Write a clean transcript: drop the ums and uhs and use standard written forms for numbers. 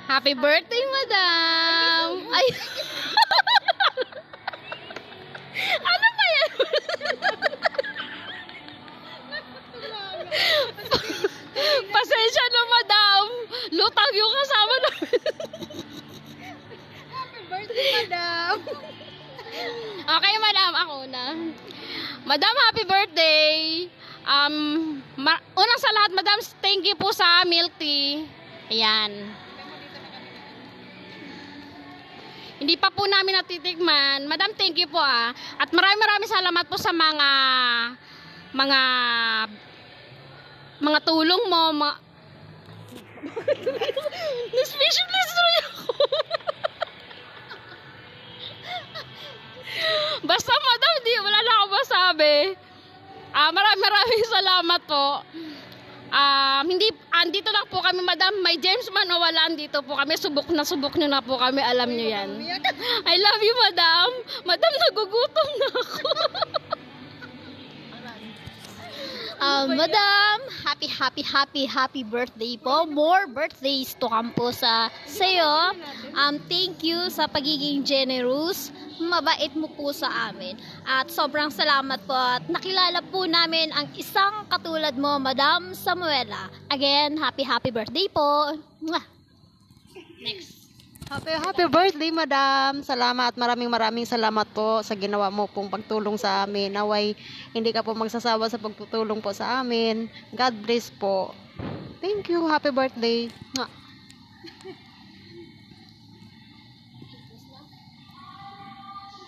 Happy birthday, madam! Ay! Ano ba yan? Pasensya na, madam. Lutang yung kasama namin. Happy birthday, madam! Okay, madam. Ako na. Madam, happy birthday. Unang sa lahat, madam, thank you po sa milk tea. Ayan. Hindi pa po namin natitikman. Madam, thank you po ah. At maraming salamat po sa mga tulong mo. Na-specialist rin ako. Basta madam, wala na ako masabi. Maraming salamat po. Andito lang po kami, madam. May James man o wala, andito po kami. Subok nyo na po kami. Alam nyo yan. I love you, madam. Madam, nagugutom na ako. Madam, happy birthday po. More birthdays to come po sa sayo. Thank you sa pagiging generous. Mabait mo po sa amin. At sobrang salamat po at nakilala po namin ang isang katulad mo, Madam Samuela. Again, happy birthday po. Mwah! Next. Happy birthday, madam. Salamat, maraming salamat po sa ginawa mo pong pagtulong sa amin. Naway, hindi ka po magsasawa sa pagtutulong po sa amin. God bless po. Thank you. Happy birthday. Mwah.